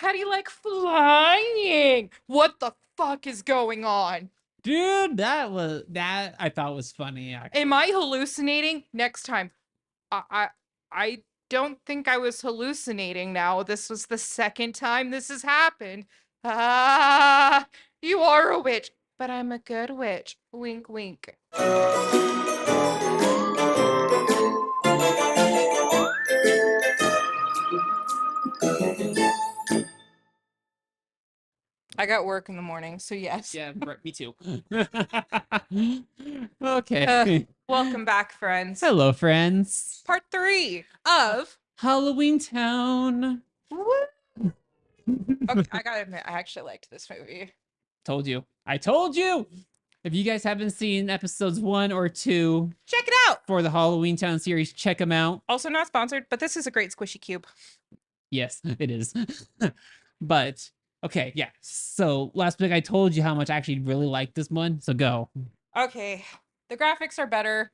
How do you like flying? What the fuck is going on? Dude, that I thought was funny actually. Am I hallucinating? Next time. I I, I don't think I was hallucinating now. This was the second time this has happened. Ah, you are a witch, but I'm a good witch. Wink, wink. I got work in the morning, so yes. Yeah, right, me too. Uh, Okay. welcome back, friends. Hello, friends. Part 3 of Halloweentown. Woo! Okay, I gotta admit, I actually liked this movie. Told you. I told you. If you guys haven't seen episodes 1 or 2 Check it out. for the Halloweentown series, check them out. Also not sponsored, but this is a great squishy cube. Yes, it is. But okay, yeah. So last week I told you how much I actually really liked this one. So go. Okay, the graphics are better.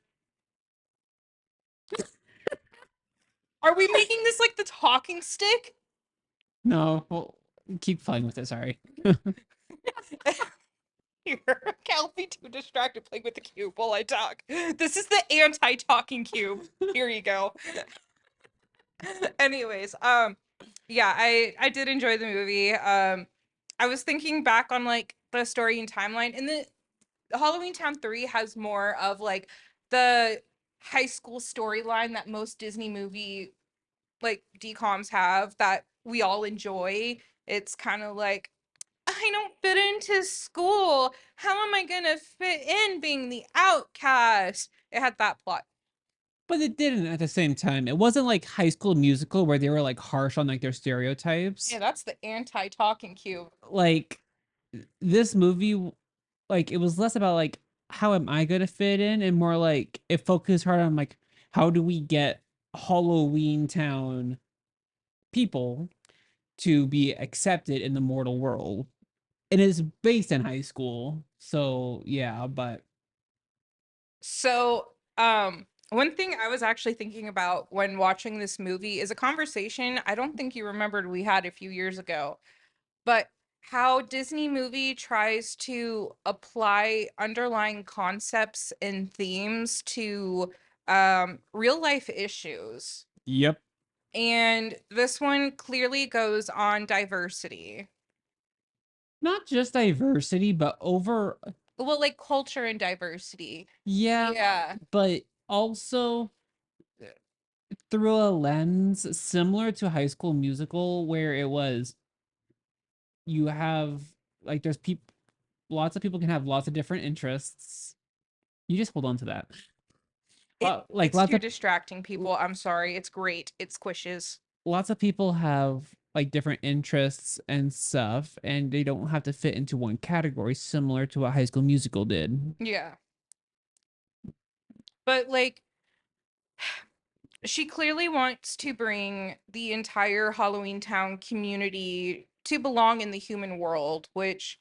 Are we making this like the talking stick? No, well, keep playing with it. Sorry. Here, I'll be too distracted playing with the cube while I talk. This is the anti-talking cube. Here you go. Anyways, yeah, I did enjoy the movie. I was thinking back on like the story and timeline, and the Halloweentown 3 has more of like the high school storyline that most Disney movie like DComs have that we all enjoy. It's kind of like, I don't fit into school. How am I gonna fit in being the outcast? It had that plot. But it didn't at the same time. It wasn't like High School Musical where they were like harsh on like their stereotypes. Yeah, that's the anti-talking cube. Like this movie, like it was less about like how am I gonna fit in and more like it focused hard on like how do we get Halloween Town people to be accepted in the mortal world. And it's based in high school. So yeah, but So, one thing I was actually thinking about when watching this movie is a conversation I don't think you remembered we had a few years ago, but how Disney movie tries to apply underlying concepts and themes to real life issues. yep. And this one clearly goes on diversity. Not just diversity, but over Well, like culture and diversity. yeah, Yeah. but also through a lens similar to High School Musical, where it was you have like there's people, lots of people can have lots of different interests. You just hold on to that. Like It's too distracting, people. I'm sorry. It's great. It squishes. lots of people have like different interests and stuff, and they don't have to fit into one category, similar to what High School Musical did. Yeah. But like she clearly wants to bring the entire Halloweentown community to belong in the human world, which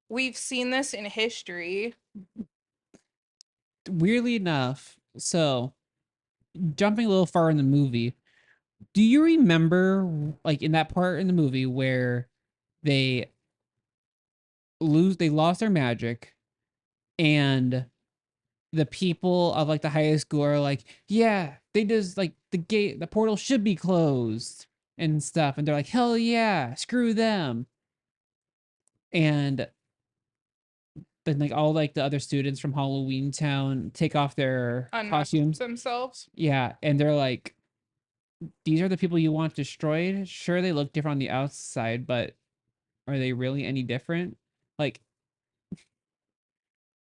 we've seen this in history. Weirdly enough, so jumping a little far in the movie, do you remember like in that part in the movie where they they lost their magic and the people of like the high school are like, yeah, they just like the portal should be closed and stuff, and they're like, hell yeah, screw them. And then like all like the other students from Halloween Town take off their Unmasked costumes. themselves. Yeah, and they're like, these are the people you want destroyed. Sure, they look different on the outside, but are they really any different? Like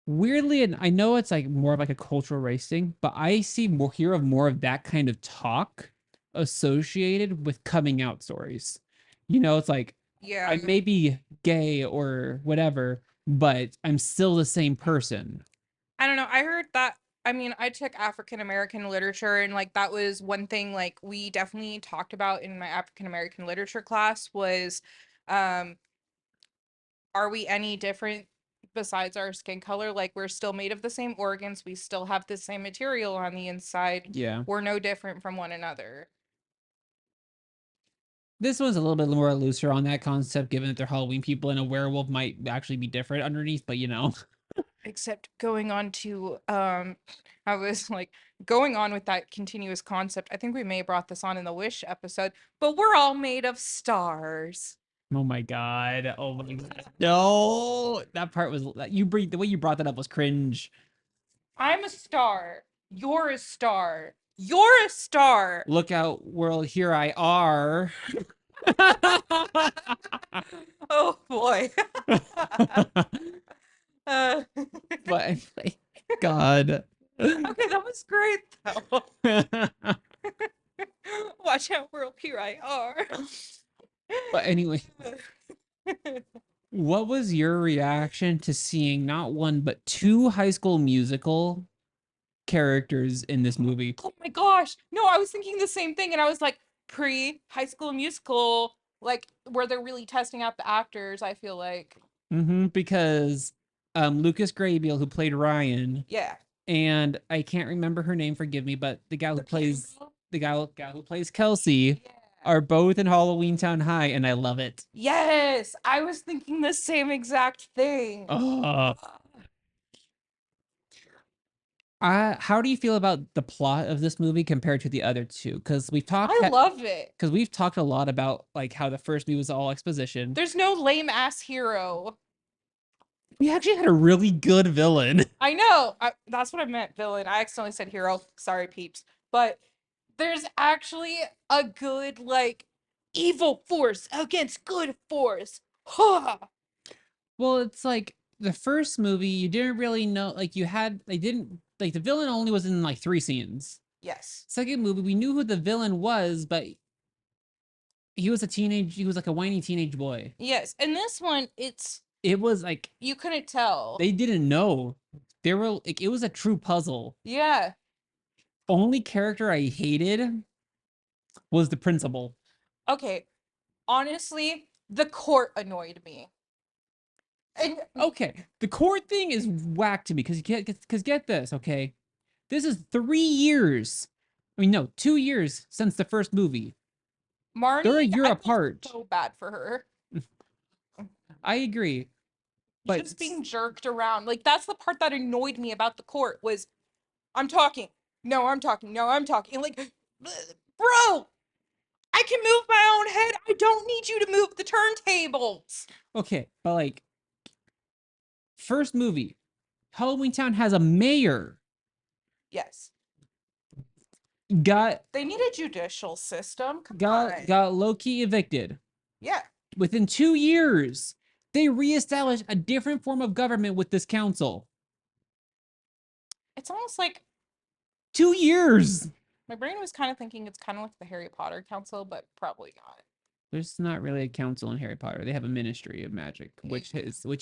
weirdly, and I know it's like more of like a cultural race thing, but I see more hear of more of that kind of talk associated with coming out stories. You know, it's like Yeah. I may be gay or whatever, but I'm still the same person. I don't know. I heard that. I mean, I took African American literature, and like that was one thing like we definitely talked about in my African American literature class was um are we any different besides our skin color? Like we're still made of the same organs, we still have the same material on the inside. Yeah. We're no different from one another. This one's a little bit more looser on that concept, given that they're Halloween people and a werewolf might actually be different underneath, but you know. Except going on to I was like going on with that continuous concept. I think we may have brought this on in the Wish episode, but we're all made of stars. Oh my god. Oh my god. No. That part was you bring the way you brought that up was cringe. I'm a star. You're a star. You're a star. Look out, world, here I are. Oh boy. uh, But anyway, God. okay, that was great though. Watch out, world, here I are. But anyway, what was your reaction to seeing not one but two High School Musical characters in this movie? Oh my gosh. No, I was thinking the same thing and I was like pre High School Musical, like where they're really testing out the actors, I feel like. Because Lucas Grabeel, who played Ryan, Yeah. and I can't remember her name, forgive me, but the guy who plays Grabeel? the guy who plays Kelsey Yeah. are both in Halloweentown High, and I love it. Yes, I was thinking the same exact thing. How do you feel about the plot of this movie compared to the other two? Because I love it. we've talked a lot about like how the first movie was all exposition. There's no lame ass hero. We actually had a really good villain. I know. That's what I meant, villain. I accidentally said hero. Sorry, peeps. But there's actually a good, like, evil force against good force. Huh. Well, it's like the first movie, you didn't really know, like they didn't like the villain only was in like 3 scenes. Yes. Second movie, we knew who the villain was, but he was like a whiny teenage boy. Yes. And this one, It was like you couldn't tell. they didn't know. They were like it was a true puzzle. Yeah. Only character I hated was the principal. Okay. Honestly, the court annoyed me. And Okay, the court thing is whack to me because get this, okay? This is 3 years. I mean, no, 2 years since the first movie. Marnie, They're a year I feel apart. so bad for her. I agree. But Just being jerked around. Like that's the part that annoyed me about the court was I'm talking. No, I'm talking. No, I'm talking. Like bro, I can move my own head. I don't need you to move the turntables. okay, but like first movie, Halloweentown has a mayor. Yes. Got They need a judicial system. Come on. got low-key evicted. Yeah. Within 2 years, they reestablished a different form of government with this council. It's almost like 2 years. my brain was kind of thinking it's kind of like the Harry Potter Council, but probably not. There's not really a council in Harry Potter. They have a Ministry of Magic, which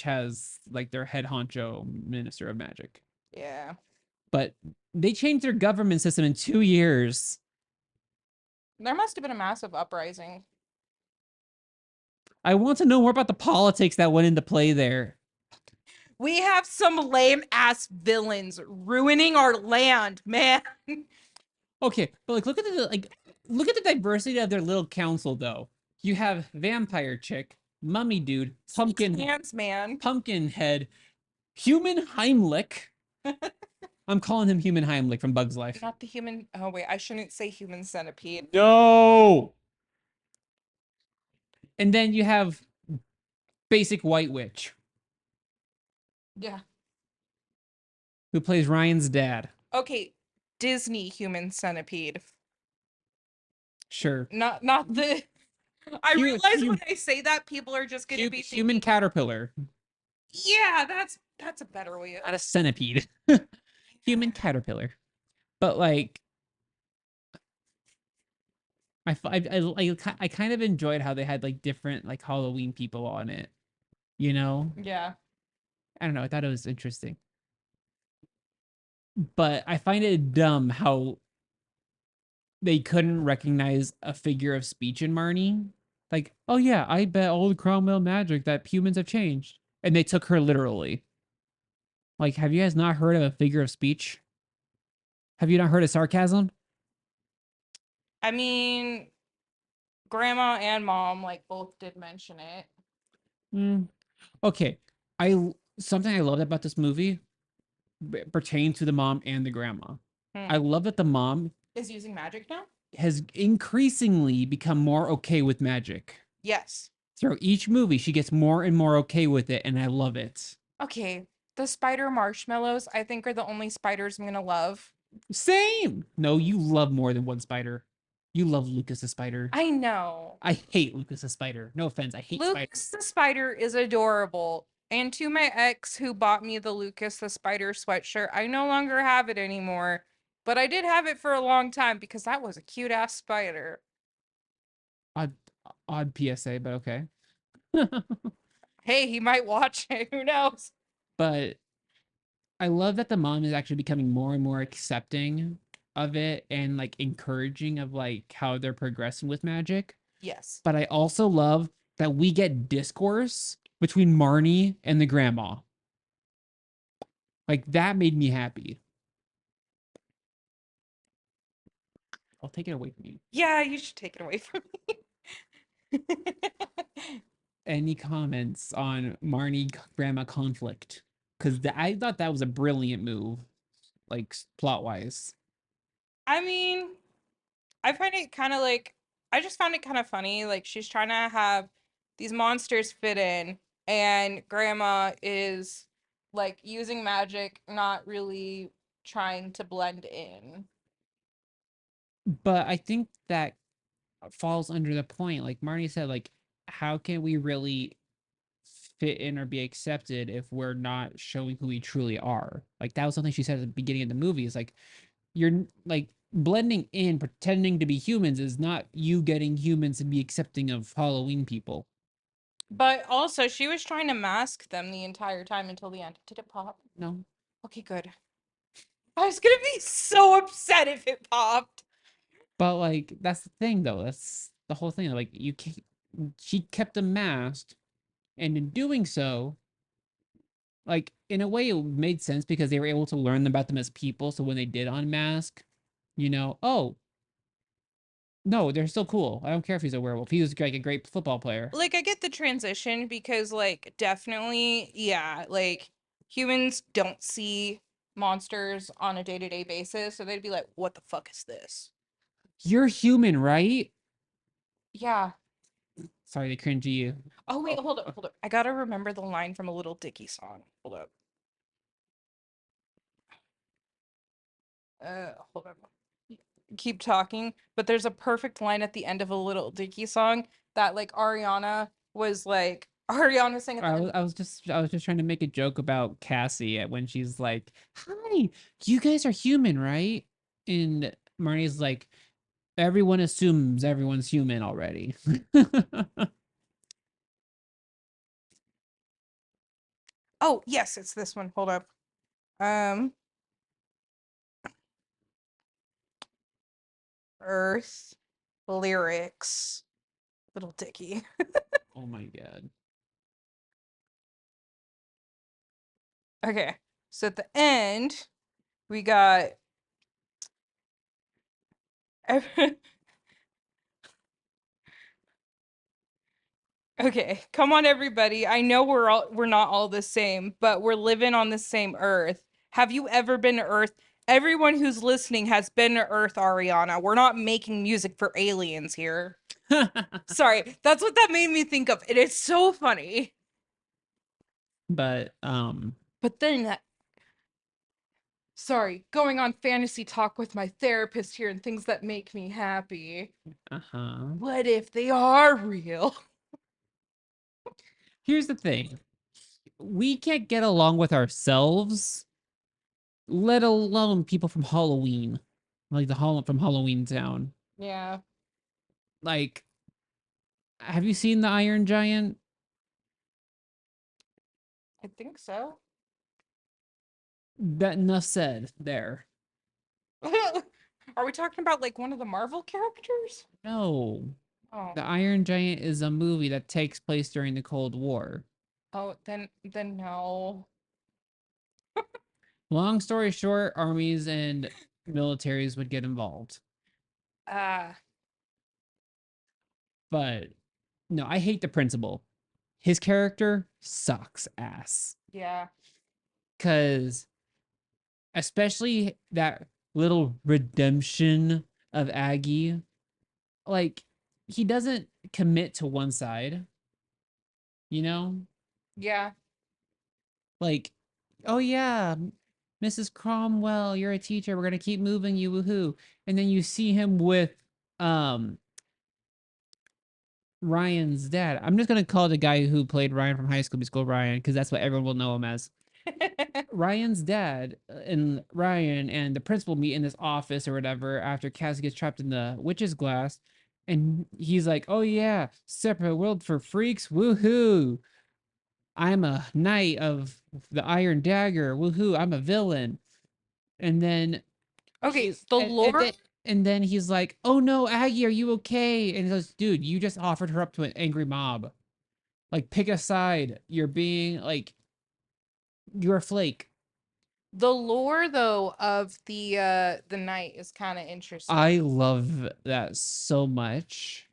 has like their head honcho Minister of Magic. Yeah. But they changed their government system in 2 years. There must have been a massive uprising. I want to know more about the politics that went into play there. We have some lame ass villains ruining our land, man. Okay, but like look at the diversity of their little council though. You have vampire chick, mummy dude, pumpkin Hands, man. pumpkin head, human Heimlich. I'm calling him human Heimlich from Bug's Life. Not the human. Oh wait, I shouldn't say human centipede. No. And then you have basic white witch Yeah. who plays Ryan's dad. Okay, Disney human centipede. Sure. Not the. I Hu- realize hu- when I say that, people are just gonna be Human thinking, caterpillar, yeah, that's a better way of. not a centipede. Human caterpillar. But like I kind of enjoyed how they had like different like Halloween people on it. You know? Yeah. I don't know, I thought it was interesting. But I find it dumb how they couldn't recognize a figure of speech in Marnie. Like, oh yeah, I bet old Cromwell magic that humans have changed. And they took her literally. Like, have you guys not heard of a figure of speech? Have you not heard of sarcasm? I mean, grandma and mom like both did mention it. Mm, okay. Something I loved about this movie pertains to the mom and the grandma. Hmm. I love that the mom Is using magic now? has increasingly become more okay with magic. Yes. Throughout each movie, she gets more and more okay with it, and I love it. Okay. The spider marshmallows, I think, are the only spiders I'm gonna love. Same. No, you love more than one spider. You love Lucas the spider. I know. I hate Lucas the spider. No offense, I hate Lucas spiders. the spider is adorable. And to my ex who bought me the Lucas the spider sweatshirt, I no longer have it anymore. But I did have it for a long time because that was a cute ass spider. Odd, odd PSA, but okay. Hey, he might watch it. Who knows? But I love that the mom is actually becoming more and more accepting of it and like encouraging of like how they're progressing with magic. Yes. But I also love that we get discourse between Marnie and the grandma. Like that made me happy. I'll take it away from you. Yeah, you should take it away from me. Any comments on Marnie grandma conflict? Because I thought that was a brilliant move, like plot wise. I mean, I find it kind of like I just found it kind of funny. Like she's trying to have these monsters fit in, and Grandma is like using magic, not really trying to blend in. But I think that falls under the point, like Marnie said, like how can we really fit in or be accepted if we're not showing who we truly are? Like that was something she said at the beginning of the movie. Is like you're like blending in, pretending to be humans is not you getting humans to be accepting of Halloween people. But also, she was trying to mask them the entire time until the end. Did it pop? No, Okay, good. I was gonna be so upset if it popped. but like that's the thing though. That's the whole thing. Like you can't. She kept them masked, and in doing so, like in a way, it made sense because they were able to learn about them as people. So when they did unmask, oh no, they're still cool. I don't care if he's a werewolf. He was like a great football player. Like, I get the transition because, like, definitely, yeah, like humans don't see monsters on a day-to-day basis, so they'd be like, what the fuck is this? You're human, right? Yeah. Sorry to cringe you. Oh wait, hold up, hold up. I gotta remember the line from a Little Dicky song. Hold up. Hold up. Keep talking, but there's a perfect line at the end of a Little Dicky song that like Ariana was like Ariana sang at the end. I was just trying to make a joke about Cassie when she's like, "Hi, you guys are human, right?" And Marnie's like, "Everyone assumes everyone's human already." Oh, yes, it's this one. Hold up. Um, Earth lyrics. Little Dicky. Oh my god. Okay. So at the end, we got okay, come on everybody. I know we're not all the same, but we're living on the same earth. Have you ever been to Earth? Everyone who's listening has been to Earth, Ariana. We're not making music for aliens here. Sorry, that's what that made me think of. It is so funny. But But then that sorry, going on fantasy talk with my therapist here and things that make me happy. uh-huh. What if they are real? Here's the thing. We can't get along with ourselves, let alone people from Halloween. Like from Halloweentown. Yeah, Like, have you seen the Iron Giant? I think so. That enough said there. Are we talking about like one of the Marvel characters? No. Oh, The Iron Giant is a movie that takes place during the Cold War. oh, then no. Long story short, armies and militaries would get involved. Uh, But no, I hate the principal. His character sucks ass. Yeah. Cause especially that little redemption of Aggie, like he doesn't commit to one side, you know? Yeah. Like, oh yeah, Mrs. Cromwell, you're a teacher. We're gonna keep moving you, woohoo. And then you see him with um Ryan's dad. I'm just gonna call the guy who played Ryan from High School Musical Ryan, because that's what everyone will know him as. Ryan's dad and Ryan and the principal meet in this office or whatever after Cass gets trapped in the witch's glass. And he's like, oh yeah, separate world for freaks, woohoo. I'm a knight of the Iron Dagger, woohoo, I'm a villain. And then Okay, he's the lore. and then he's like, oh no, Aggie, are you okay? And he goes, dude, you just offered her up to an angry mob. Like, pick a side. You're being like, you're a flake. The lore though of the knight is kind of interesting. I love that so much.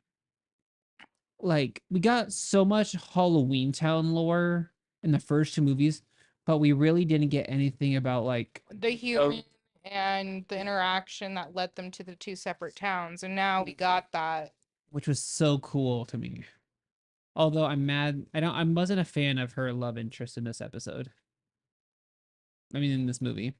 Like, we got so much Halloweentown lore in the first two movies, but we really didn't get anything about like The human and the interaction that led them to the two separate towns, and now we got that. which was so cool to me. Although I'm mad, I wasn't a fan of her love interest in this episode. I mean, in this movie.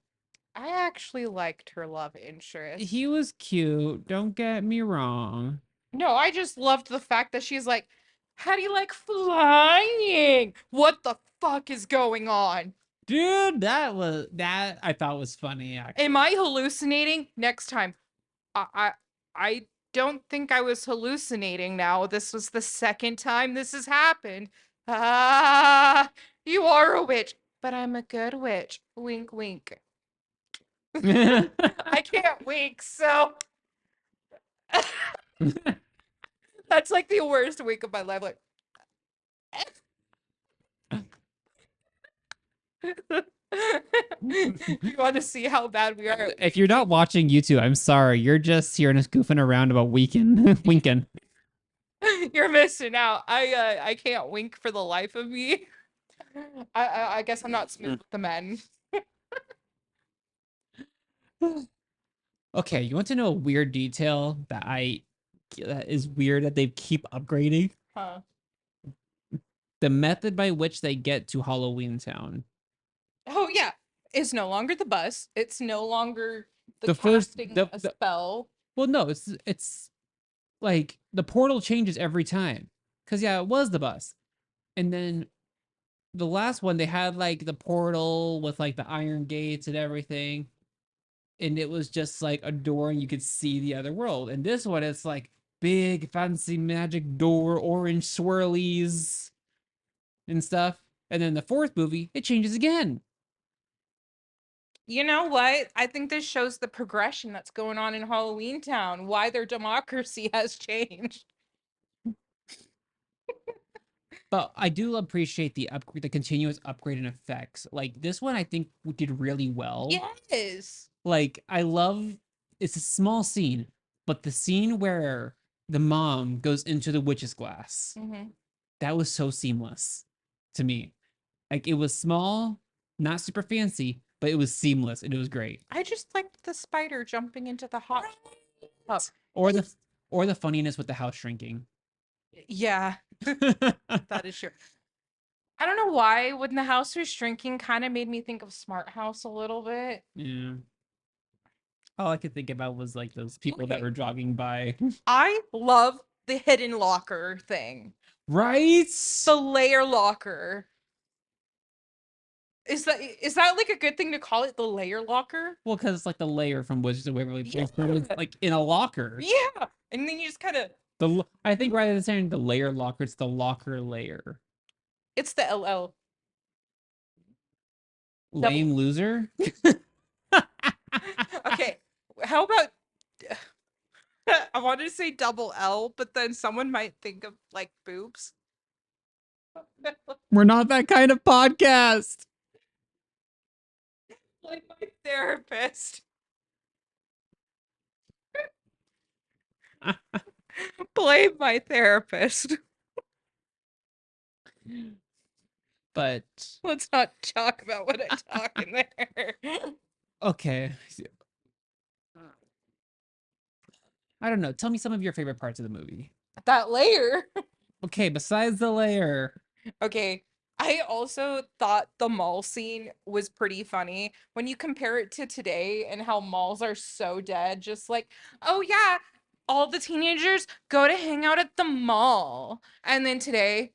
I actually liked her love interest. He was cute, don't get me wrong. No, I just loved the fact that she's like, how do you like flying? What the fuck is going on? Dude, that I thought was funny actually. Am I hallucinating? Next time. I don't think I was hallucinating now. This was the second time this has happened. Ah, you are a witch, but I'm a good witch. Wink, wink. I can't wink, so that's like the worst wink of my life. Like, you want to see how bad we are? If you're not watching YouTube, I'm sorry. You're just hearing us goofing around about winking. You're missing out. I can't wink for the life of me. I guess I'm not smooth with the men. Okay, you want to know a weird detail that is weird that they keep upgrading? Huh. The method by which they get to Halloweentown. Oh yeah, it's no longer the bus. It's no longer The first casting the, a the spell. well, no, it's like the portal changes every time. Cause yeah, it was the bus, and then the last one they had like the portal with like the iron gates and everything, and it was just like a door and you could see the other world. And this one, it's like big fancy magic door, orange swirlies and stuff. And then the fourth movie, it changes again. You know what? I think this shows the progression that's going on in Halloweentown, why their democracy has changed. But I do appreciate the continuous upgrade and effects. Like this one, I think we did really well. Yes. Like I love it's a small scene, but the scene where the mom goes into the witch's glass, that was so seamless to me. Like it was small, not super fancy, but it was seamless and it was great. I just liked the spider jumping into the hot tub. Or the funniness with the house shrinking. Yeah, that is true. I don't know why when the house was shrinking kind of made me think of Smart House a little bit. Yeah. All I could think about was like those people that Okay. were jogging by. I love the hidden locker thing. Right? The layer locker. Is that like a good thing to call it, the layer locker? Well, because it's like the layer from Wizards of Waverly Place, but it's Yeah. like in a locker. Yeah. And then you just kind of I think rather than saying the layer locker, it's the locker layer. it's the LL. Lame loser. Okay. How about I wanted to say double L, but then someone might think of like boobs. We're not that kind of podcast. Like my therapist. Blame my therapist. But Let's not talk about what I talk in there. okay. I don't know. Tell me some of your favorite parts of the movie. That layer. Okay, besides the layer. Okay. I also thought the mall scene was pretty funny when you compare it to today and how malls are so dead. Just like, oh yeah, all the teenagers go to hang out at the mall. And then today,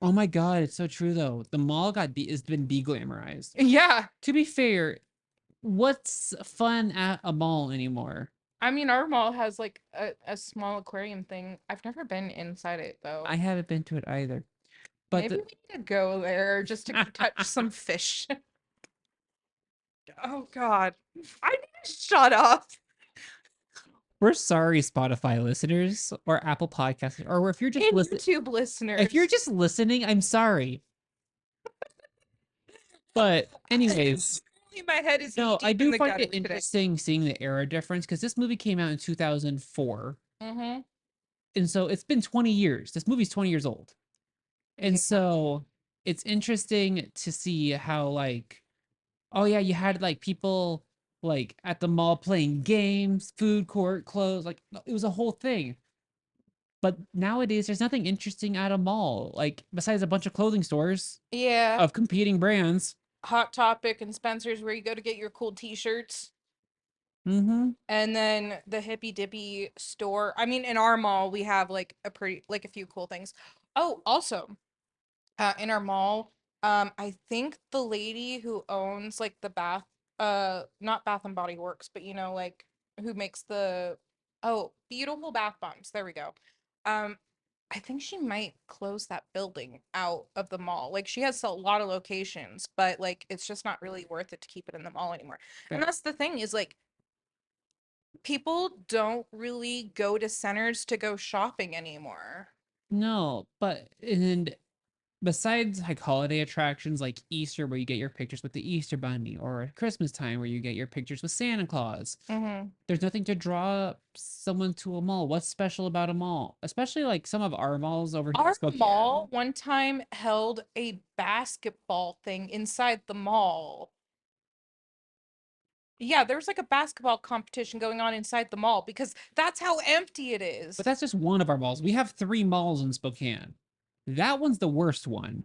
Oh my god, it's so true though. The mall has been de-glamorized. yeah. To be fair, what's fun at a mall anymore? I mean, our mall has like a small aquarium thing. I've never been inside it I though. haven't been to it either. But Maybe we need to go there just to touch some fish. Oh God. I need to shut up. we're sorry, Spotify listeners or Apple Podcasts, or if you're just And listening. YouTube listeners. If you're just listening, I'm sorry. But anyways, my head is no, I deep in do the find gutter it today. interesting seeing the era difference because this movie came out in 2004. Mm-hmm. And so it's been 20 years. This movie's 20 years old. And Yeah. so it's interesting to see how like oh yeah, you had like people like at the mall playing games, food court, clothes, like it was a whole thing. But nowadays there's nothing interesting at a mall, like besides a bunch of clothing stores Yeah. of competing brands. Hot Topic and Spencer's where you go to get your cool t-shirts. Mm-hmm. And then the Hippy Dippy store. I mean, in our mall, we have like a few cool things. Oh, also, in our mall, I think the lady who owns like the not Bath and Body Works, but you know, like who makes beautiful bath bombs. There we go. Um, I think she might close that building out of the mall. Like she has a lot of locations, but like it's just not really worth it to keep it in the mall anymore. And Fair. that's the thing is like people don't really go to centers to go shopping anymore. No, but and besides like holiday attractions like Easter where you get your pictures with the Easter bunny or Christmas time where you get your pictures with Santa Claus. Mm-hmm. There's nothing to draw someone to a mall. What's special about a mall? Especially like some of our malls over here in Our Spokane. mall one time held a basketball thing inside the mall. Yeah, there was like a basketball competition going on inside the mall because that's how empty it But is. that's just one of our malls. We have 3 malls in Spokane. That one's the worst one.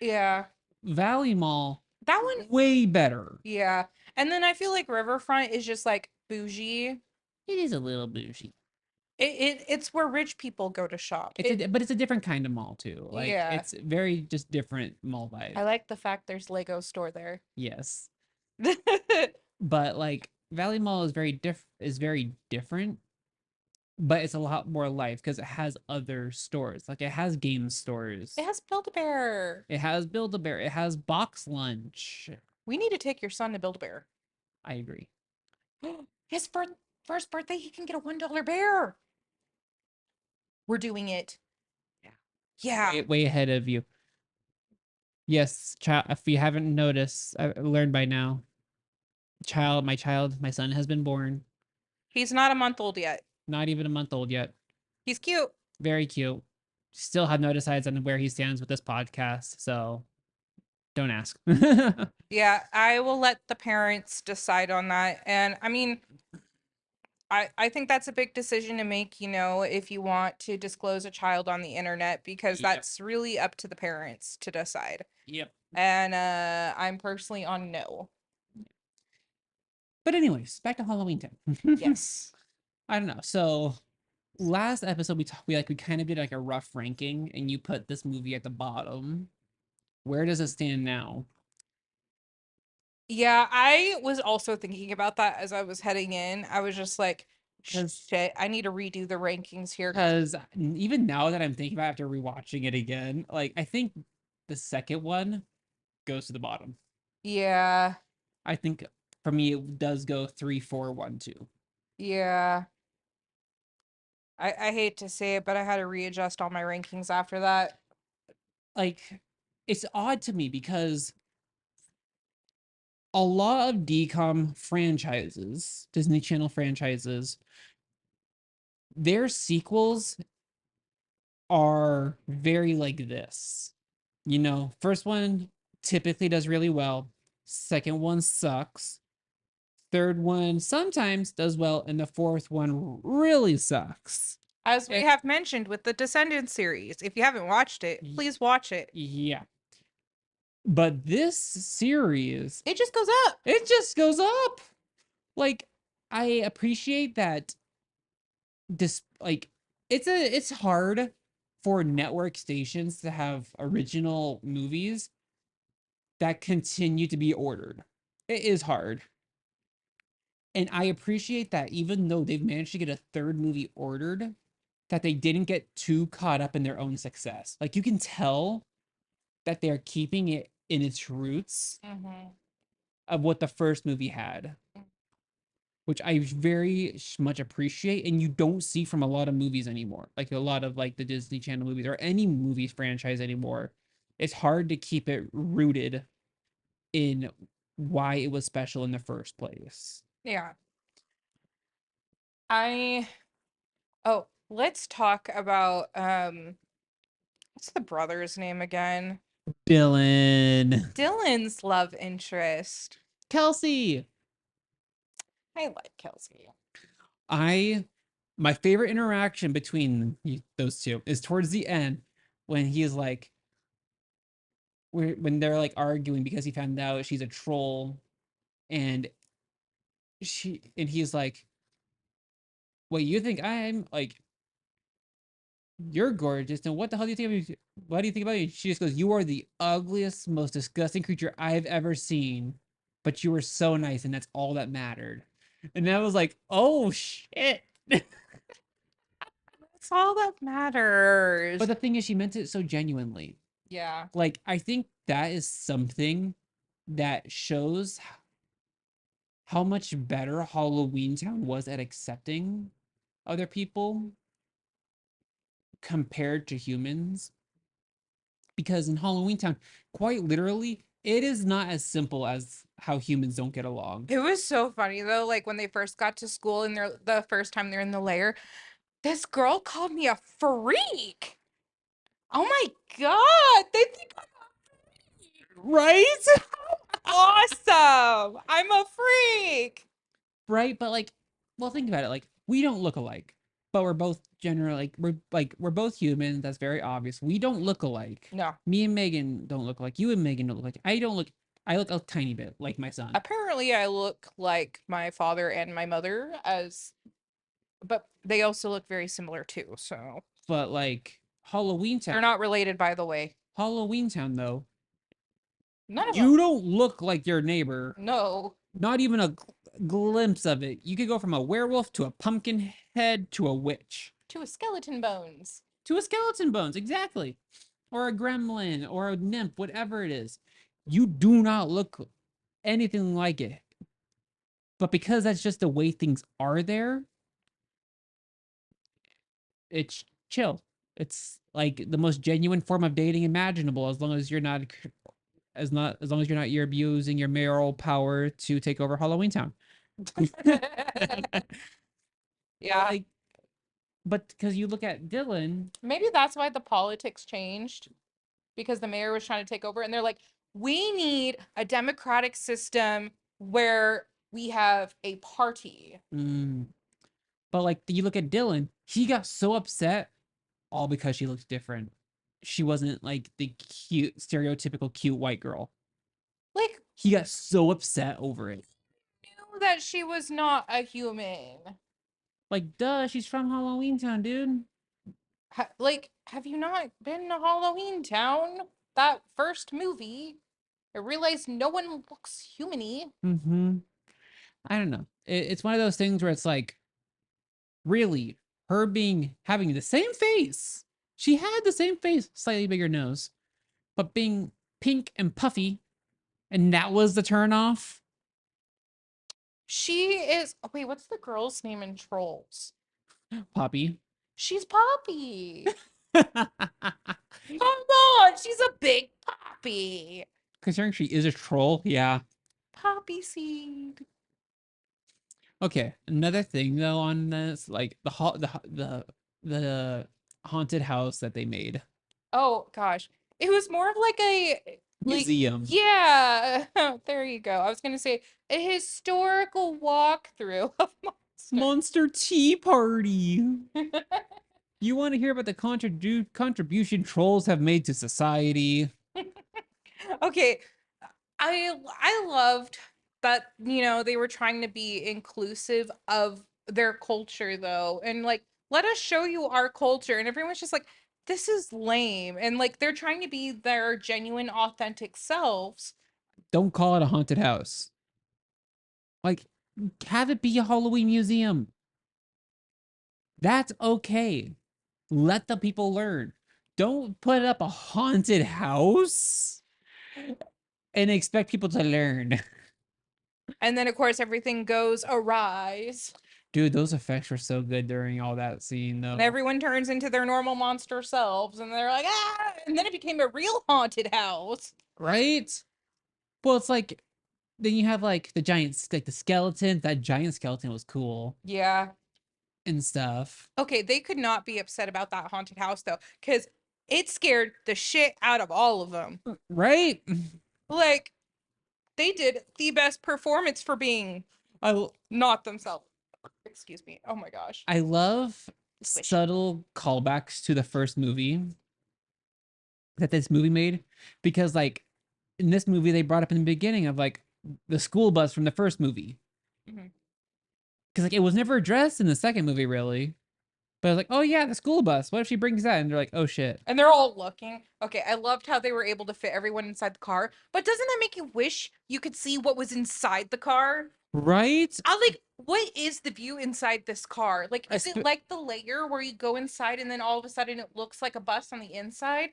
Yeah. Valley Mall, That one, way better. yeah. And then I feel like Riverfront is just like bougie. It is a little bougie. It's where rich people go to shop. But it's a different kind of mall too. Like Yeah. it's very just different mall vibe. I like the fact there's Lego store there. Yes. But like Valley Mall is very different, but it's a lot more life because it has other stores. Like it has game stores. It has Build-A-Bear. It has Build-A-Bear. It has Box Lunch. We need to take your son to Build-A-Bear. I agree. His first birthday, he can get a $1 bear. We're doing it. Yeah. Yeah. Way ahead of you. Yes, child. If you haven't noticed, I learned by now. My son has been born. He's not a month old yet. Not even a month old yet. He's cute. Very cute. Still have no decides on where he stands with this podcast, so don't ask. Yeah, I will let the parents decide on that. And I mean, I think that's a big decision to make, you know, if you want to disclose a child on the internet, because Yep. that's really up to the parents to decide. Yep. And I'm personally on no. But anyways, back to Halloweentown. Yes. I don't know. So last episode we kind of did like a rough ranking, and you put this movie at the bottom. Where does it stand now? Yeah, I was also thinking about that as I was heading in. I was just like, shit, I need to redo the rankings here. Because even now that I'm thinking about it after rewatching it again, like I think the second one goes to the bottom. Yeah, I think for me it does go 3, 4, 1, 2. yeah. I hate to say it, but I had to readjust all my rankings after that. Like it's odd to me because a lot of DCOM franchises, Disney Channel franchises, their sequels are very like this. You know, first one typically does really well, second one sucks, third one sometimes does well, and the fourth one really sucks. As we Eh, have mentioned with the Descendants series, if you haven't watched it, please watch it. yeah. But this series, It just goes up. it just goes up. Like, I appreciate that this like it's hard for network stations to have original movies that continue to be ordered. It is hard. And I appreciate that even though they've managed to get a third movie ordered, that they didn't get too caught up in their own success. Like you can tell that they're keeping it in its roots of what the first movie had, which I very much appreciate, and you don't see from a lot of movies anymore. Like a lot of like the Disney Channel movies or any movie franchise anymore. It's hard to keep it rooted in why it was special in the first place. Yeah. I Oh, let's talk about what's the brother's name again? Dylan. Dylan's love interest. Kelsey. I like Kelsey. I my favorite interaction between those two is towards the end when he's like when they're like arguing because he found out she's a troll and he's like, "What you think I'm like you're gorgeous and what the hell do you think of me? What do you think about me?" She just goes, "You are the ugliest, most disgusting creature I've ever seen, but you were so nice and that's all that mattered." And I was like, "Oh shit." That's all that matters. But the thing is, she meant it so genuinely. Yeah. Like, I think that is something that shows how much better Halloweentown was at accepting other people compared to humans. Because in Halloweentown, quite literally, it is not as simple as how humans don't get along. It was so funny though, like when they first got to school and they're the first time they're in the lair, this girl called me a freak. Oh my god, they think Right? I'm awesome. I'm a freak. Right? But like, well, think about it. Like, we don't look alike, but we're both generally we're both humans. That's very obvious. We don't look alike. No. Me and Megan don't look alike. You and Megan don't look like. I don't look. I look a tiny bit like my son. Apparently I look like my father and my mother but they also look very similar too, so But like they're Halloweentown, not related by the way. Halloweentown though, None of you them. don't look like your neighbor. No. Not even a glimpse of it. You could go from a werewolf to a pumpkin head to a witch To a skeleton bones. to a skeleton bones, exactly, or a gremlin or a nymph, whatever it is. You do not look anything like it. But because that's just the way things are there, it's chill. It's like the most genuine form of dating imaginable, as long as you're not as long as you're abusing your mayoral power to take over Halloweentown. Yeah. Like, but because you look at Dylan, Maybe that's why the politics changed because the mayor was trying to take over and they're like, we need a democratic system where we have a party. but like you look at Dylan, he got so upset all because she looked different. She wasn't like the cute, stereotypical cute white girl. Like, He got so upset over it. knew that she was not a human. Like, duh, she's from Halloweentown, dude. Like, have you not been to Halloweentown? That first movie, I realized no one looks humany. I don't know. It's one of those things where it's like, really, her having the same face. She had the same face, slightly bigger nose, but being pink and puffy, and that was the turn off. She is. Oh, wait, what's the girl's name in Trolls? Poppy. She's Poppy. Come on, she's a big Poppy. Considering she is a troll, yeah. Poppy seed. Okay, another thing though on this, like the haunted house that they made Oh gosh. It was more of like a like museum, yeah, there you go. I was gonna say a historical walkthrough of Monster. Monster Tea Party. You want to hear about the contribution trolls have made to society? Okay, I loved that, they were trying to be inclusive of their culture though, and like let us show you our culture, and everyone's just like, this is lame, and like they're trying to be their genuine, authentic selves. Don't call it a haunted house. Like, have it be a Halloween museum. That's okay. Let the people learn. Don't put up a haunted house and expect people to learn. And then of course everything goes awry. Dude, those effects were so good during all that scene, And though. everyone turns into their normal monster selves, and they're like, ah! And then it became a real haunted house. Right? Well, it's like then you have like the giants, like the skeleton. That giant skeleton was cool Yeah. and stuff. Okay, they could not be upset about that haunted house though, because it scared the shit out of all of them. Right? Like, they did the best performance for being I not themselves. Excuse me. Oh my gosh. I love Squish. subtle callbacks to the first movie that this movie made because like in this movie they brought up in the beginning of like the school bus from the first movie Mhm. because like it was never addressed in the second movie really, but I was like, oh yeah, the school bus, what if she brings that, and they're like, oh shit. And they're all looking. Okay, I loved how they were able to fit everyone inside the car. But doesn't that make you wish you could see what was inside the car? Right. I like, what is the view inside this car? Like, is it Espe- like the layer where you go inside and then all of a sudden it looks like a bus on the inside?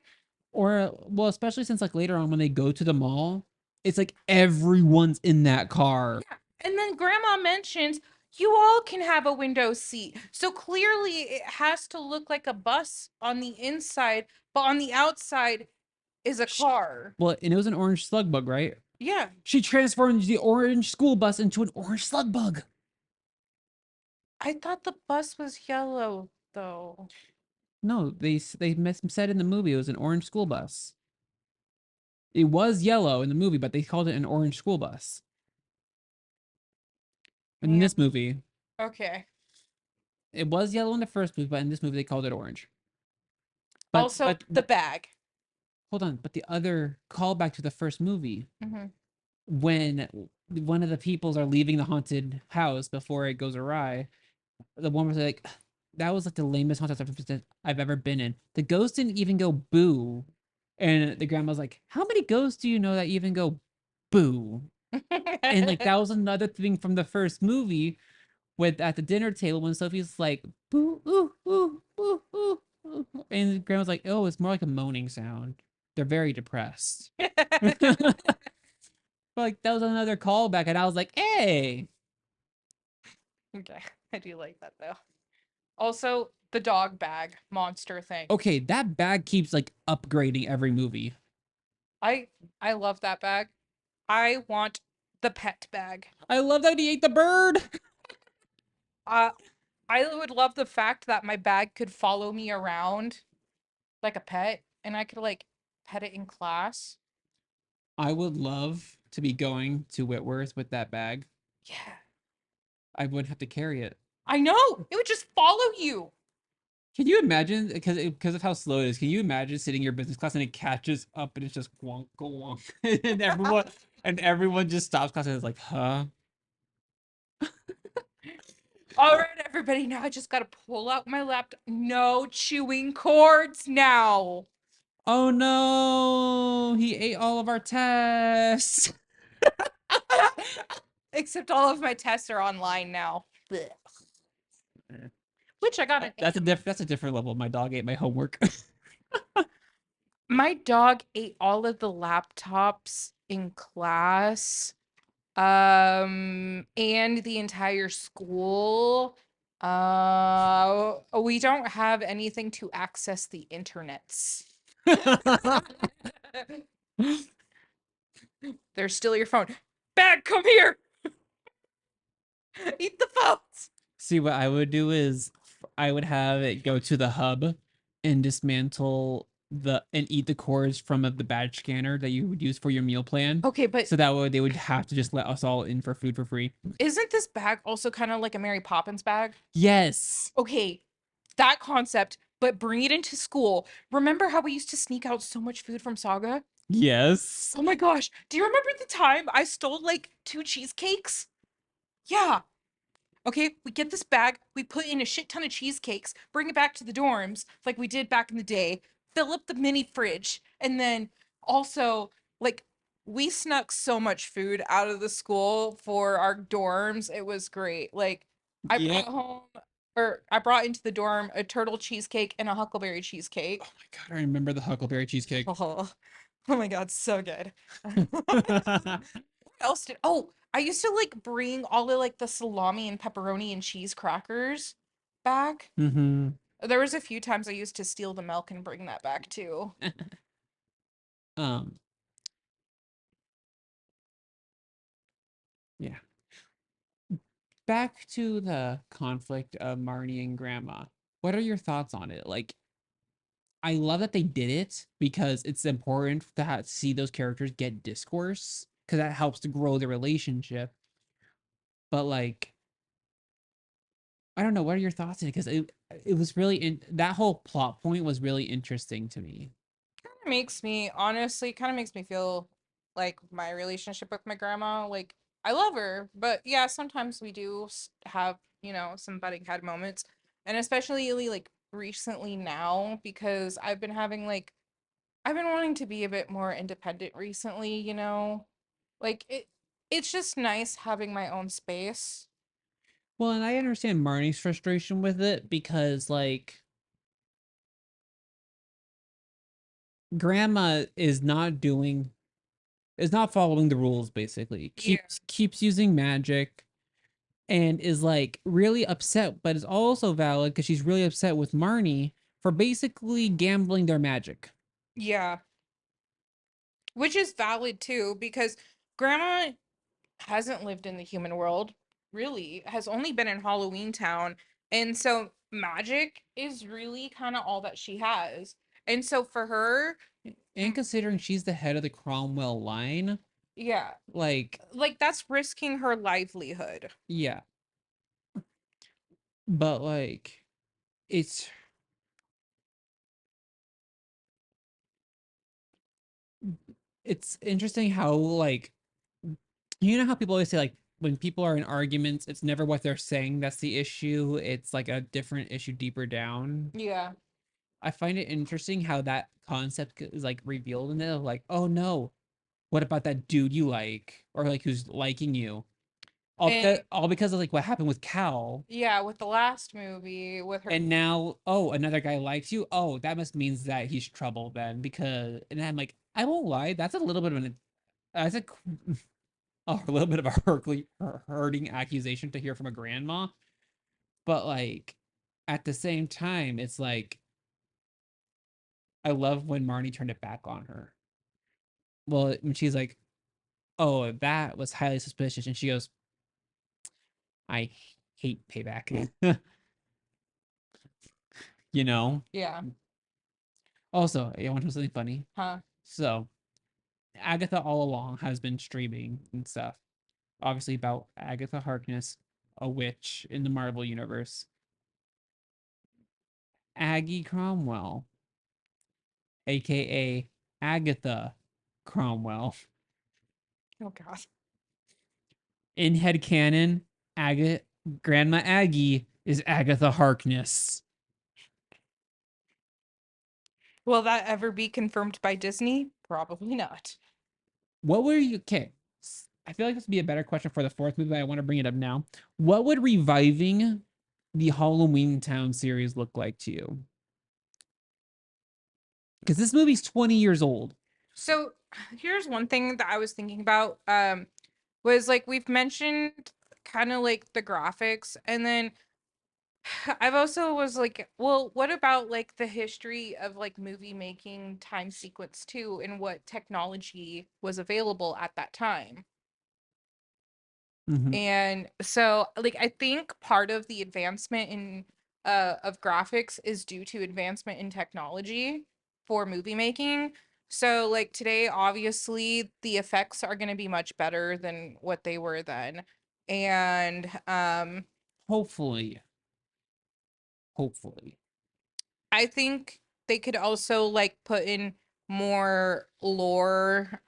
or well, especially since like later on when they go to the mall, it's like everyone's in that car. Yeah. And then grandma mentions you all can have a window seat. So clearly it has to look like a bus on the inside, but on the outside is a car. Well, and it was an orange slug bug, right? Yeah. She transformed the orange school bus into an orange slug bug. I thought the bus was yellow though. No, said in the movie it was an orange school bus. It was yellow in the movie, but they called it an orange school bus. In Yeah. this movie, Okay. it was yellow in the first movie, but in this movie they called it orange. But Also, but the but bag. hold on, but the other callback to the first movie Hmm. when one of the peoples are leaving the haunted house before it goes awry, the one was like, that was like the lamest haunted house I've ever been in. The ghost didn't even go boo. And the grandma's like, how many ghosts do you know that even go boo? And like that was another thing from the first movie with at the dinner table when Sophie's like, boo, ooh, ooh, ooh, ooh, ooh. And grandma's like, oh, it's more like a moaning sound. They're very depressed. But like that was another callback, and I was like, hey. Okay, I do like that though. Also, the dog bag monster thing. Okay, that bag keeps like upgrading every movie. I I love that bag. I want the pet bag. I love that he ate the bird. Uh, I would love the fact that my bag could follow me around like a pet, and I could like pet it in class. I would love to be going to Whitworth with that bag. Yeah, I wouldn't have to carry it. I know. It would just follow you. Can you imagine? Because of how slow it is, can you imagine sitting in your business class and it catches up and it's just wonk, go wonk, and everyone just stops class and is like, huh? All right, everybody. Now I just gotta pull out my laptop. No chewing cords now. Oh no, he ate all of our tests. Except all of my tests are online now. Blech. Which I got an That's A. that's a different level. My dog ate my homework. My dog ate all of the laptops in class, and the entire school. We don't have anything to access the internets. There's still your phone. Bag, come here. Eat the phone. See, what I would do is I would have it go to the hub and dismantle and eat the cores from the badge scanner that you would use for your meal plan. Okay, but So that way they would have to just let us all in for food for free. isn't this bag also kind of like a Mary Poppins bag? Yes. Okay, that concept, but bring it into school. Remember how we used to sneak out so much food from Saga? Yes. Oh my gosh. Do you remember the time I stole like 2 cheesecakes? Yeah. Okay, we get this bag, we put in a shit ton of cheesecakes, bring it back to the dorms like we did back in the day, fill up the mini fridge, and then also, like, we snuck so much food out of the school for our dorms. It was great. Like, I Yeah. brought home, or I brought into the dorm a turtle cheesecake and a huckleberry cheesecake. Oh my god, I remember the Huckleberry cheesecake. Oh, oh my god, so good. Else did I used to like bring all of like the salami and pepperoni and cheese crackers back. Mm-hmm. There was a few times I used to steal the milk and bring that back too. um, yeah. Back to the conflict of Marnie and Grandma. What are your thoughts on it? Like, I love that they did it because it's important to see those characters get discourse because that helps to grow the relationship. But like, I don't know. What are your thoughts on it? Because it was really that whole plot point was really interesting to me. Makes me honestly kind of makes me feel like my relationship with my grandma. Like I love her, but yeah, sometimes we do have, some butting head moments. And especially like recently now because I've been wanting to be a bit more independent recently. Like it's just nice having my own space. Well, and I understand Marnie's frustration with it because like Grandma is not following the rules basically. Yeah. Keeps using magic and is like really upset, but is also valid because she's really upset with Marnie for basically gambling their magic. Yeah. Which is valid too because grandma hasn't lived in the human world, really, has only been in Halloween Town. And so magic is really kind of all that she has. And so for her, And mm, considering she's the head of the Cromwell line, yeah, like, like that's risking her livelihood. yeah, but like, it's it's interesting how like you know how people always say like when people are in arguments, it's never what they're saying that's the issue. It's like a different issue deeper down. Yeah. I find it interesting how that concept is like revealed in it. Of like, oh no, what about that dude you like, or like who's liking you? And All because of like what happened with Cal, yeah, with the last movie, with her, and now oh another guy likes you. Oh, that must means that he's trouble then because. And I'm like, I won't lie, that's a little bit of an that's a little bit of a hurting accusation to hear from a grandma. But like at the same time, it's like I love when Marnie turned it back on her. Well, when she's like, "Oh, that was highly suspicious," and she goes, "I hate payback." you know. yeah, Also, I want to know something funny. huh? So Agatha all along has been streaming and stuff, obviously about Agatha Harkness, a witch in the Marvel universe. Aggie Cromwell, aka Agatha Cromwell. Oh God. In headcanon, Grandma Aggie is Agatha Harkness. Will that ever be confirmed by Disney? Probably not. What were you okay? I feel like this would be a better question for the fourth movie, but I want to bring it up now. What would reviving the Halloweentown series look like to you? Because this movie's 20 years old. So here's one thing that I was thinking about. Was like we've mentioned kind of like the graphics, and then I've also was like, well, what about like the history of like movie making time sequence too, and what technology was available at that time? Mhm. And so like I think part of the advancement in of graphics is due to advancement in technology for movie making. So like today obviously the effects are going to be much better than what they were then. And Hopefully, hopefully. I think they could also like put in more lore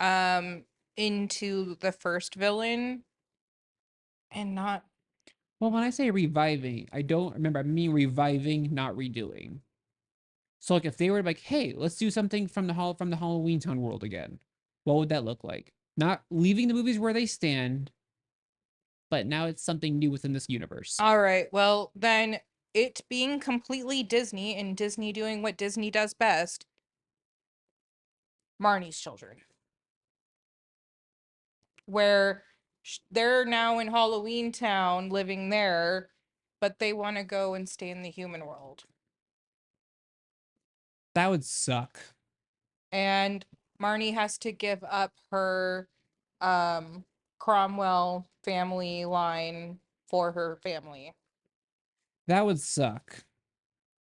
into the first villain and not. Well, when I say reviving, I don't remember. I mean reviving, not redoing. So like if they were like, hey, let's do something from the Halloweentown world again, what would that look like? Not leaving the movies where they stand, but now it's something new within this universe. All right. Well, then it being completely Disney and Disney doing what Disney does best, Marnie's children, where they're now in Halloween Town living there, but they want to go and stay in the human world. That would suck. And Marnie has to give up her um Cromwell family line for her family. That would suck.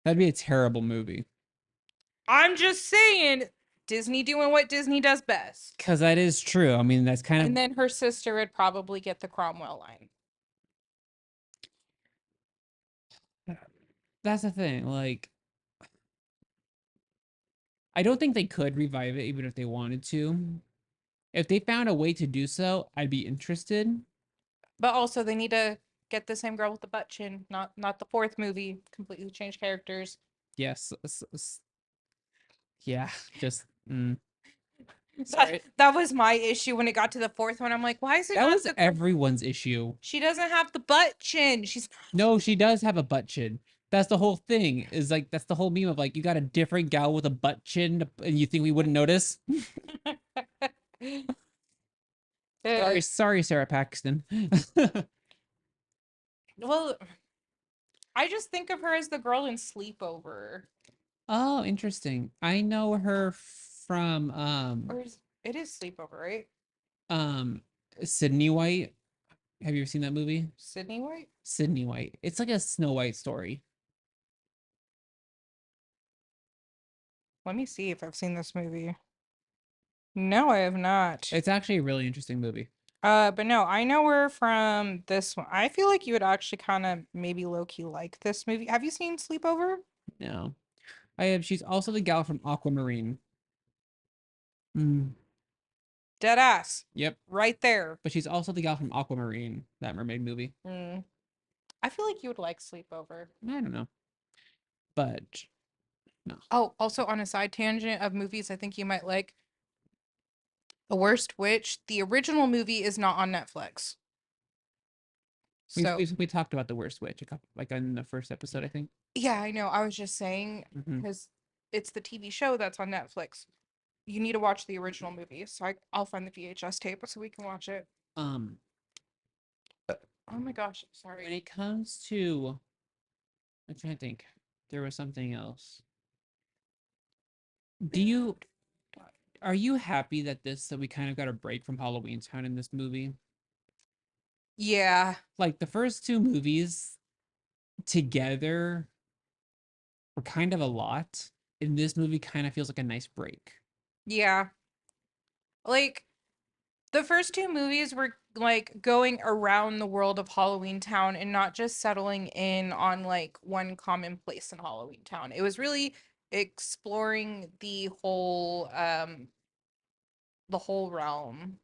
That'd be a terrible movie. I'm just saying, Disney doing what Disney does best. Because that is true. I mean, that's kind And of then her sister would probably get the Cromwell line. that's the thing. Like, I don't think they could revive it even if they wanted to. If they found a way to do so, I'd be interested. But also they need to get the same girl with the butt chin, not the fourth movie, completely change characters. Yes. Yeah. Just. That, Sorry. that was my issue when it got to the fourth one. I'm like, why is it That not was the everyone's issue. she doesn't have the butt chin. She's No, she does have a butt chin. That's the whole thing. Is like that's the whole meme of like you got a different gal with a butt chin, and you think we wouldn't notice? Uh, Sorry, Sarah Paxton. well, I just think of her as the girl in Sleepover. Oh, interesting. I know her from Or it is Sleepover, right? um Sydney White. Have you ever seen that movie? Sydney White? Sydney White. It's like a Snow White story. Let me see if I've seen this movie. No, I have not. It's actually a really interesting movie. But no, I know her from this one. I feel like you would actually kind of maybe low key like this movie. Have you seen Sleepover? No. I have she's also the gal from Aquamarine. Mm, Dead ass. yep. Right there. But she's also the gal from Aquamarine, that mermaid movie. Mm. I feel like you would like Sleepover. I don't know. But no. Oh, also on a side tangent of movies I think you might like, The Worst Witch. The original movie is not on Netflix. We, So, we, we talked about the worst witch a couple like in the first episode, I think. yeah, I know. I was just saying Hmm. because it's the TV show that's on Netflix. You need to watch the original movie. So I'll find the VHS tape so we can watch it. Um, Oh my gosh, when sorry. it comes to I'm trying to think. There was something else. Do you are you happy that we kind of got a break from Halloweentown in this movie? Yeah, Like the first two movies together were kind of a lot. And this movie kind of feels like a nice break. yeah. Like the first two movies were like going around the world of Halloween Town and not just settling in on like one common place in Halloween Town. It was really exploring the whole realm.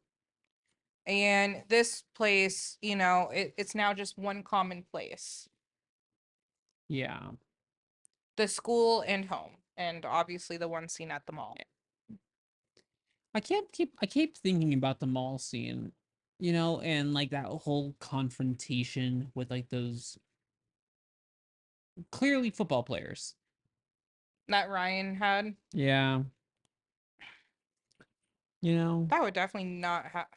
And this place, it's now just one common place. Yeah. The school and home. And obviously the one seen at the mall. I keep thinking about the mall scene, and like that whole confrontation with like those clearly football players. That Ryan had. Yeah. You know. That would definitely not have.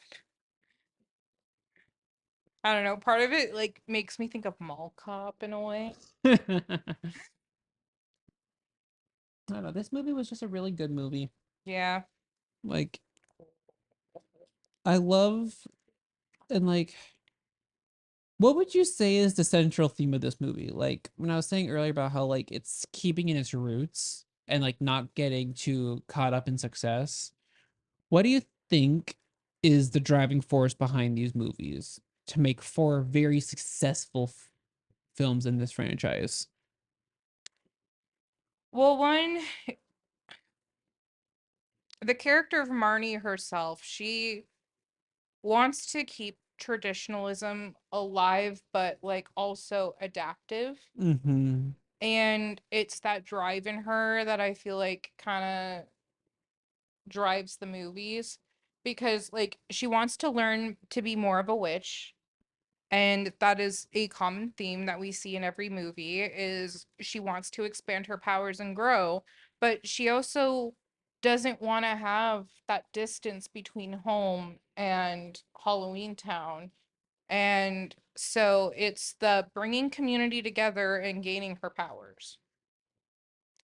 I don't know. Part of it like makes me think of Mall Cop in a way. I don't know. This movie was just a really good movie. Yeah. Like I love and like What would you say is the central theme of this movie? Like when I was saying earlier about how like it's keeping in its roots and like not getting too caught up in success. What do you think is the driving force behind these movies to make four very successful films in this franchise? Well, one, the character of Marnie herself, she wants to keep traditionalism alive, but like also adaptive. Mm-hmm. And it's that drive in her that I feel like kind of drives the movies because like she wants to learn to be more of a witch, and that is a common theme that we see in every movie is she wants to expand her powers and grow, but she also doesn't want to have that distance between home and Halloween Town. And so it's the bringing community together and gaining her powers.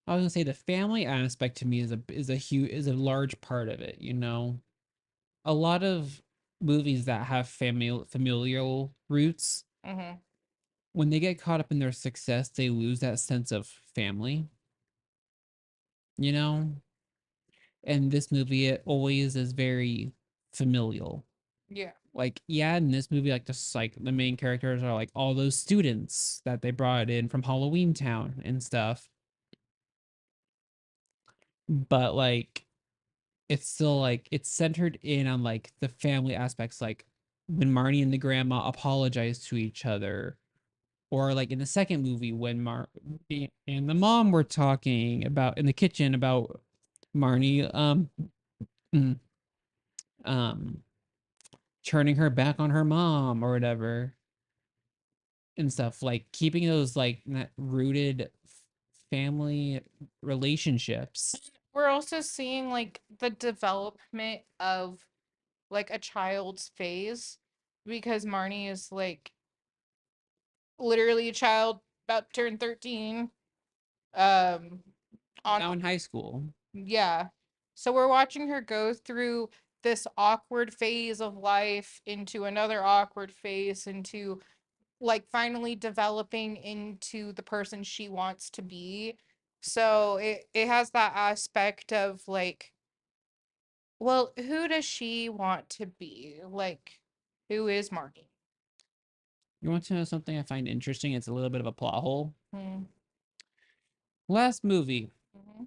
I was gonna say the family aspect to me is a large part of it, you know. A lot of movies that have familial roots, Hmm. when they get caught up in their success, they lose that sense of family, you know? And this movie, it always is very familial. Yeah. Like, yeah, in this movie, like just like the main characters are like all those students that they brought in from Halloween Town and stuff. But like it's still like it's centered in on like the family aspects, like when Marnie and the grandma apologize to each other, or like in the second movie when Marnie and the mom were talking about in the kitchen about Marnie mm, um turning her back on her mom or whatever and stuff, like keeping those like rooted family relationships. We're also seeing like the development of like a child's phase because Marnie is like literally a child about to turn 13. Um on Now in high school. Yeah. So we're watching her go through this awkward phase of life into another awkward phase into like finally developing into the person she wants to be. So it has that aspect of like, well, who does she want to be? Like, who is Marnie? You want to know something I find interesting? It's a little bit of a plot hole. Hmm. Last movie Hmm.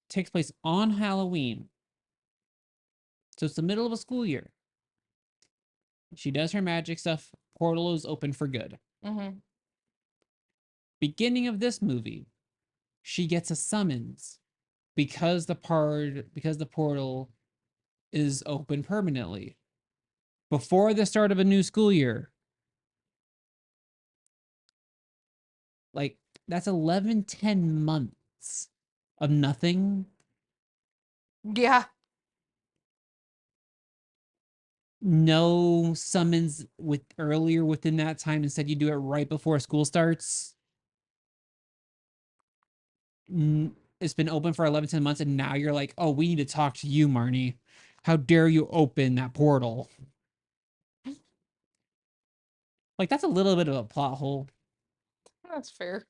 takes place on Halloween. So it's the middle of a school year. She does her magic stuff. Portal is open for good. Hmm. Beginning of this movie, she gets a summons because the portal is open permanently. Before the start of a new school year. Like that's 11, 10 months of nothing. Yeah. No summons with earlier within that time. Instead, you do it right before school starts. It's been open for 11, 10 months, and now you're like, oh, we need to talk to you, Marnie. How dare you open that portal? Like, that's a little bit of a plot hole. That's fair.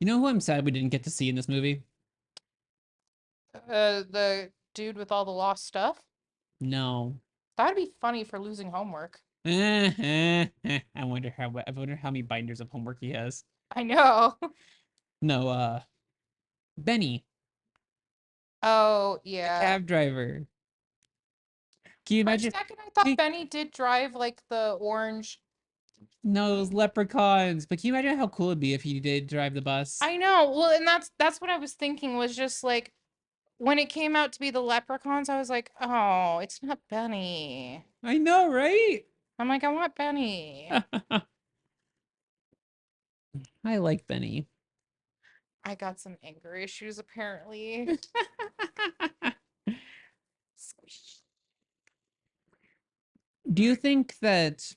You know who I'm sad we didn't get to see in this movie? The dude with all the lost stuff. No. That'd be funny for losing homework. I wonder how many binders of homework he has. I know. No, Benny, Oh, the yeah. cab driver. Can you For a imagine? second, I thought Can, Benny did drive like the orange. no, those leprechauns. But can you imagine how cool it'd be if he did drive the bus? I know. Well, and that's what I was thinking was just like when it came out to be the leprechauns, I was like, oh, it's not Benny. I know, right? I'm like, I want Benny. I like Benny. I got some anger issues apparently. Squish. Do you think that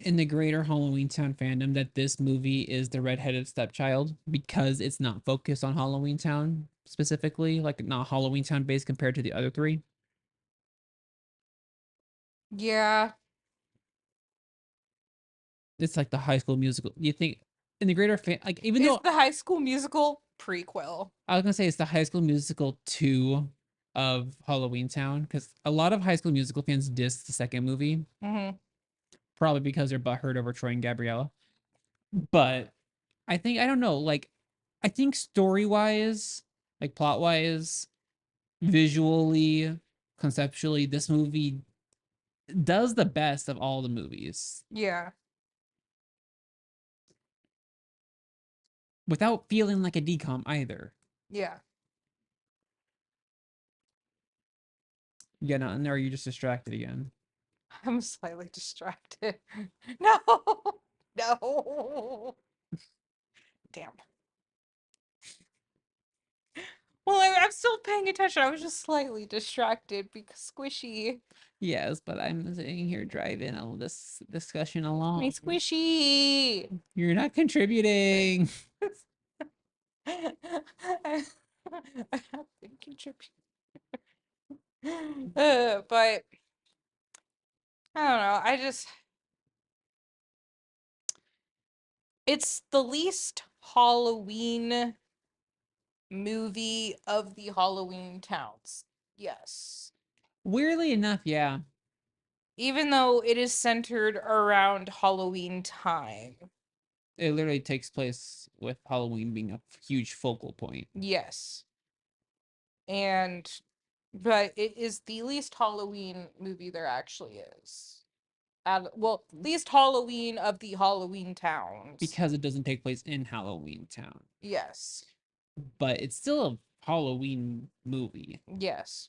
in the greater Halloween Town fandom that this movie is the redheaded stepchild because it's not focused on Halloween Town specifically, like not Halloween Town based compared to the other three? Yeah. it's like the High School Musical. You think in the greater like even Is though the High School Musical prequel? I was gonna say it's the High School Musical 2 of Halloweentown because a lot of High School Musical fans diss the second movie, Mm-hmm. probably because they're butthurt over Troy and Gabriella. But I don't know, like I think story wise, like plot wise, visually, conceptually, this movie does the best of all the movies Yeah. without feeling like a decom either. Yeah. Yeah, not, or are you just distracted again? I'm slightly distracted. No. No. Damn. Well, I'm still paying attention. I was just slightly distracted because squishy. Yes, but I'm sitting here driving all this discussion My along. squishy. You're not contributing. I have been contributing. But I don't know. It's the least Halloween movie of the Halloween towns. Yes. Weirdly enough, yeah. Even though it is centered around Halloween time. It literally takes place with Halloween being a huge focal point. Yes. And but it is the least Halloween movie there actually is. Well, least Halloween of the Halloween towns. Because it doesn't take place in Halloween Town. Yes. But it's still a Halloween movie. Yes.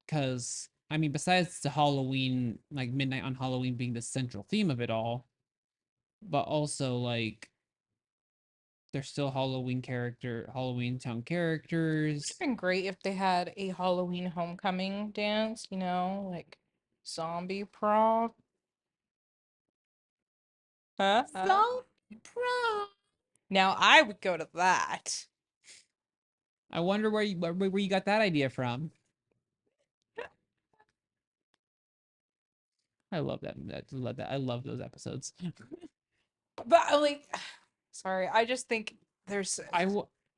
Because, I mean, besides the Halloween, like Midnight on Halloween being the central theme of it all, but also, like, there's still Halloween Town characters. Been great if they had a Halloween homecoming dance, like zombie prom. Huh? Zombie prom. Now I would go to that. I wonder where you got that idea from. I love that. I love those episodes. But sorry, I just think there's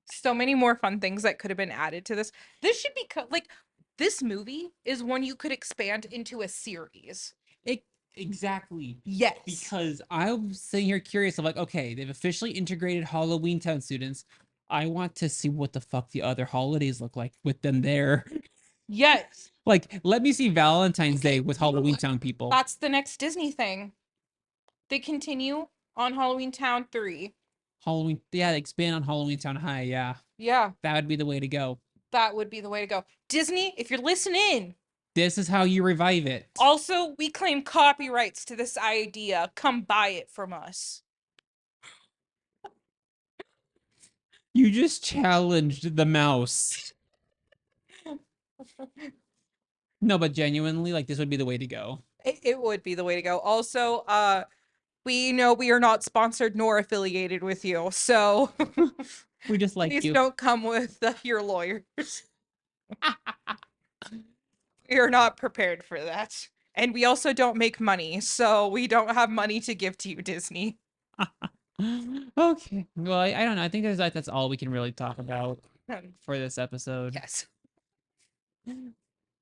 so many more fun things that could have been added to this. This should be this movie is one you could expand into a series. Exactly. Yes. Because I'm sitting here curious of like, okay, they've officially integrated Halloween Town students. I want to see what the fuck the other holidays look like with them there. Yes. Like, let me see Valentine's Day with Halloween Town people. That's the next Disney thing. They continue on Halloween Town 3. Halloween, yeah, expand on Halloween Town High, yeah. Yeah. That would be the way to go. That would be the way to go. Disney, if you're listening, this is how you revive it. Also, we claim copyrights to this idea. Come buy it from us. You just challenged the mouse. No, but genuinely, like, this would be the way to go. It would be the way to go. Also, we know we are not sponsored nor affiliated with you, so we just like please you. don't come with your lawyers. We are not prepared for that. And we also don't make money, so we don't have money to give to you, Disney. Okay. Well, I don't know. I think that's all we can really talk about for this episode. Yes.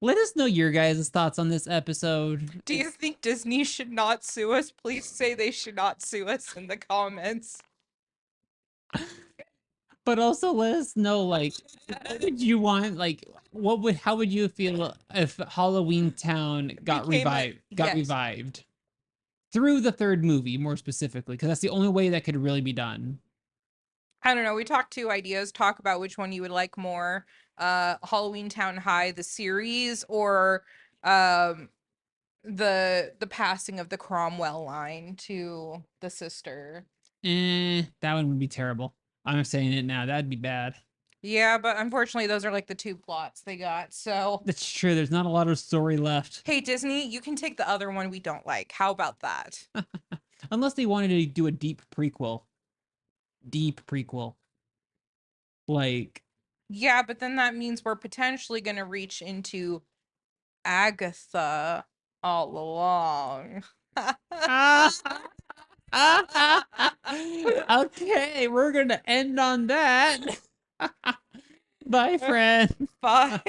Let us know your guys' thoughts on this episode. Do you think Disney should not sue us? Please say they should not sue us in the comments. But also let us know, like, what would you want? Like, how would you feel if Halloween Town got revived through the third movie, more specifically, because that's the only way that could really be done. I don't know. We talked 2 ideas. Talk about which one you would like more. Halloweentown High, the series, or the passing of the Cromwell line to the sister. That one would be terrible. I'm saying it now. That'd be bad. Yeah, but unfortunately, those are like the 2 plots they got. So that's true. There's not a lot of story left. Hey, Disney, you can take the other one we don't like. How about that? Unless they wanted to do a deep prequel. Like, yeah, but then that means we're potentially going to reach into Agatha all along. Okay, we're gonna end on that. Bye, friend. Bye.